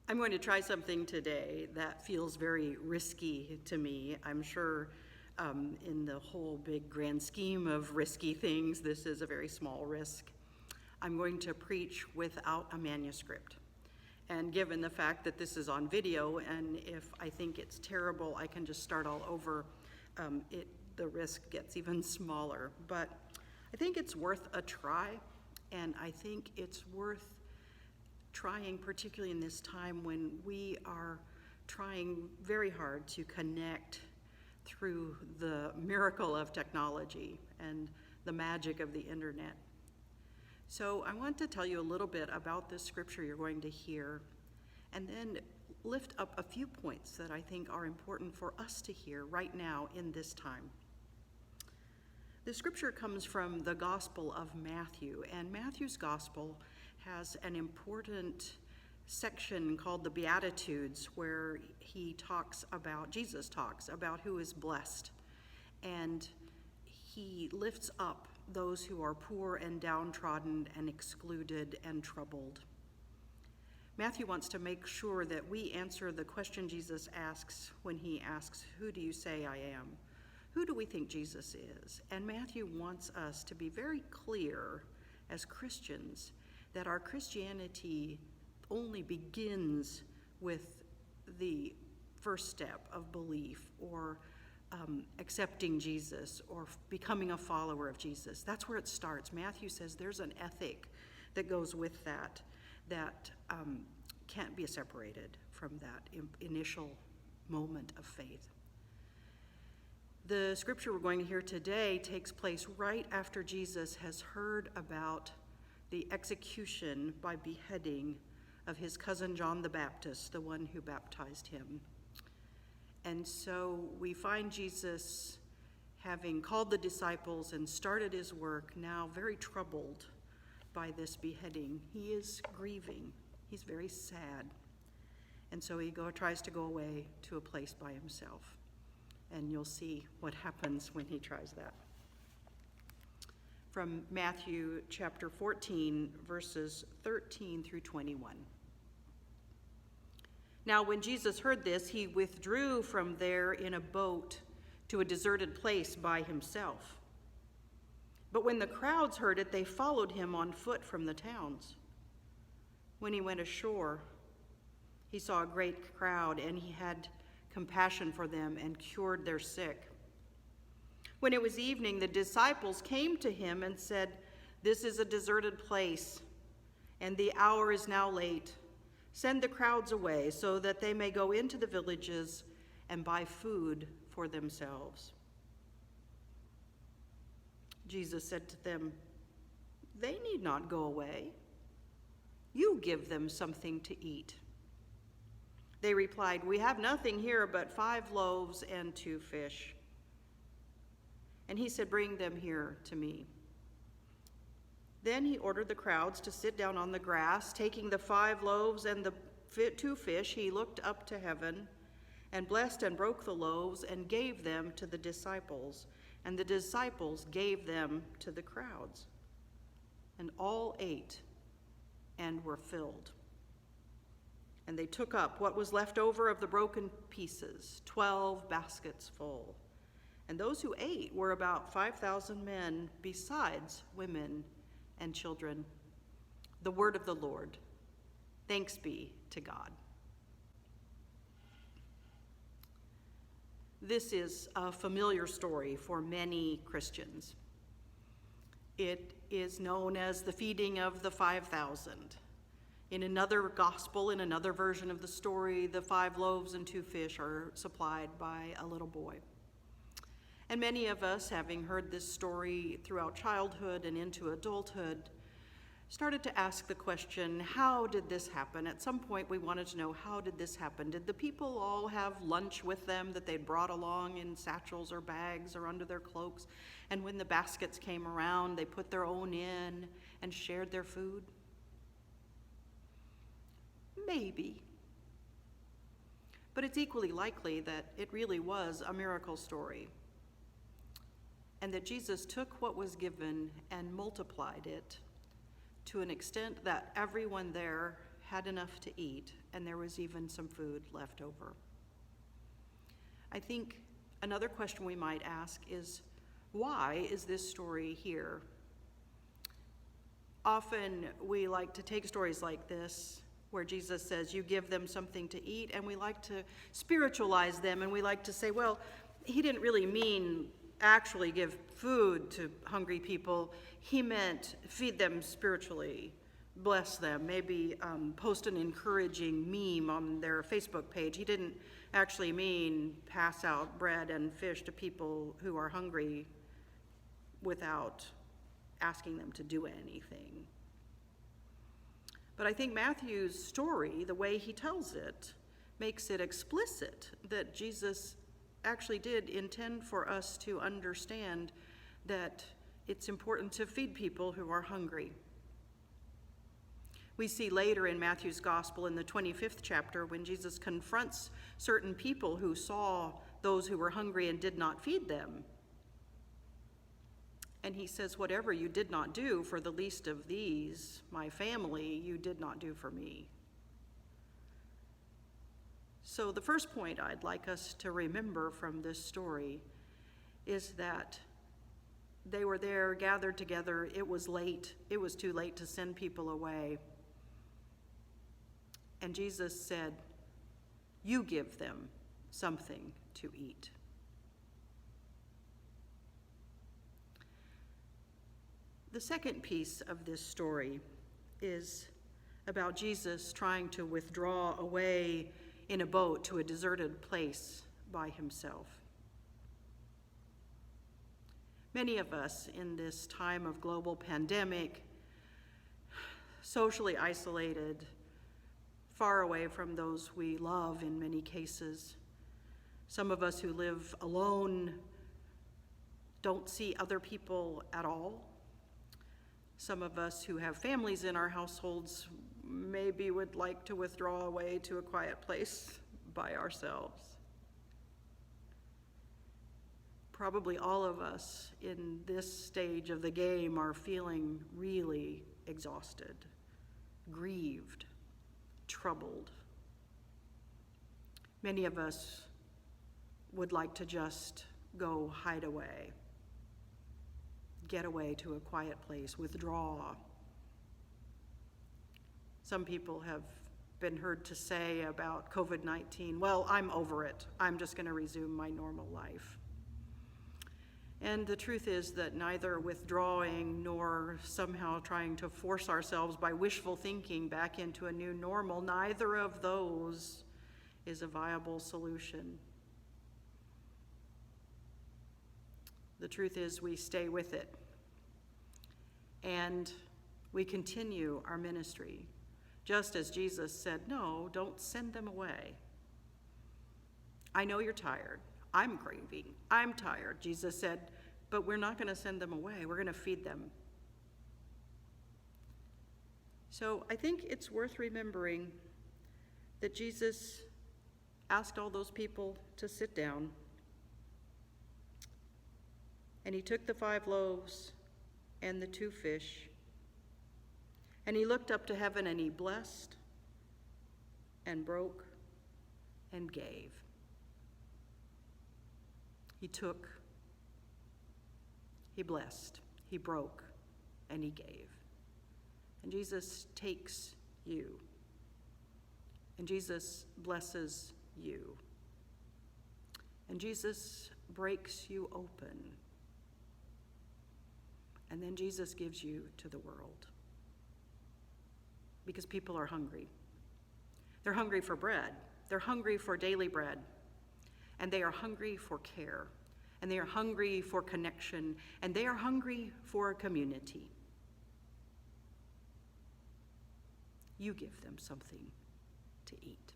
I'm going to try something today that feels very risky to me. I'm sure in the whole big grand scheme of risky things, this is a very small risk. I'm going to preach without a manuscript. And given the fact that this is on video, and if I think it's terrible, I can just start all over, the risk gets even smaller. But I think it's worth a try, and I think it's worth trying, particularly in this time when we are trying very hard to connect through the miracle of technology and the magic of the internet. So I want to tell you a little bit about this scripture you're going to hear, and then lift up a few points that I think are important for us to hear right now in this time. The scripture comes from the Gospel of Matthew, and Matthew's Gospel has an important section called the Beatitudes, where Jesus talks about who is blessed, and he lifts up those who are poor and downtrodden and excluded and troubled. Matthew wants to make sure that we answer the question Jesus asks when he asks, "Who do you say I am?" Who do we think Jesus is? And Matthew wants us to be very clear as Christians that our Christianity only begins with the first step of belief or accepting Jesus or becoming a follower of Jesus. That's where it starts. Matthew says there's an ethic that goes with that can't be separated from that initial moment of faith. The scripture we're going to hear today takes place right after Jesus has heard about the execution by beheading of his cousin John the Baptist, the one who baptized him. And so we find Jesus, having called the disciples and started his work, now very troubled by this beheading. He is grieving. He's very sad. And so he tries to go away to a place by himself. And you'll see what happens when he tries that. From Matthew chapter 14, verses 13 through 21. Now, when Jesus heard this, he withdrew from there in a boat to a deserted place by himself. But when the crowds heard it, they followed him on foot from the towns. When he went ashore, he saw a great crowd, and he had compassion for them and cured their sick. When it was evening, the disciples came to him and said, "This is a deserted place, and the hour is now late. Send the crowds away so that they may go into the villages and buy food for themselves." Jesus said to them, "They need not go away. You give them something to eat." They replied, "We have nothing here but 5 loaves and 2 fish. And he said, "Bring them here to me." Then he ordered the crowds to sit down on the grass. Taking the 5 loaves and the 2 fish, he looked up to heaven and blessed and broke the loaves and gave them to the disciples. And the disciples gave them to the crowds. And all ate and were filled. And they took up what was left over of the broken pieces, 12 baskets full. And those who ate were about 5,000 men, besides women and children. The word of the Lord. Thanks be to God. This is a familiar story for many Christians. It is known as the feeding of the 5,000. In another gospel, in another version of the story, the 5 loaves and 2 fish are supplied by a little boy. And many of us, having heard this story throughout childhood and into adulthood, started to ask the question, how did this happen? At some point, we wanted to know, how did this happen? Did the people all have lunch with them that they'd brought along in satchels or bags or under their cloaks? And when the baskets came around, they put their own in and shared their food? Maybe. But it's equally likely that it really was a miracle story, and that Jesus took what was given and multiplied it to an extent that everyone there had enough to eat, and there was even some food left over. I think another question we might ask is, why is this story here? Often we like to take stories like this, where Jesus says, you give them something to eat, and we like to spiritualize them, and we like to say, well, he didn't really mean actually give food to hungry people. He meant feed them spiritually, bless them, maybe post an encouraging meme on their Facebook page. He didn't actually mean pass out bread and fish to people who are hungry without asking them to do anything. But I think Matthew's story, the way he tells it, makes it explicit that Jesus actually did intend for us to understand that it's important to feed people who are hungry. We see later in Matthew's gospel in the 25th chapter when Jesus confronts certain people who saw those who were hungry and did not feed them. And he says, whatever you did not do for the least of these, my family, you did not do for me. So the first point I'd like us to remember from this story is that they were there, gathered together. It was late. It was too late to send people away. And Jesus said, you give them something to eat. The second piece of this story is about Jesus trying to withdraw away in a boat to a deserted place by himself. Many of us in this time of global pandemic, socially isolated, far away from those we love in many cases. Some of us who live alone don't see other people at all. Some of us who have families in our households maybe would like to withdraw away to a quiet place by ourselves. Probably all of us in this stage of the game are feeling really exhausted, grieved, troubled. Many of us would like to just go hide away, get away to a quiet place, withdraw. Some people have been heard to say about COVID-19, well, I'm over it. I'm just going to resume my normal life. And the truth is that neither withdrawing nor somehow trying to force ourselves by wishful thinking back into a new normal, neither of those is a viable solution. The truth is we stay with it and we continue our ministry. Just as Jesus said, no, don't send them away. I know you're tired. I'm grieving. I'm tired. Jesus said, but we're not going to send them away. We're going to feed them. So I think it's worth remembering that Jesus asked all those people to sit down. And he took the 5 loaves and the 2 fish. And he looked up to heaven and he blessed and broke and gave. He took, he blessed, he broke, and he gave. And Jesus takes you. And Jesus blesses you. And Jesus breaks you open. And then Jesus gives you to the world. Because people are hungry. They're hungry for bread. They're hungry for daily bread. And they are hungry for care. And they are hungry for connection. And they are hungry for a community. You give them something to eat.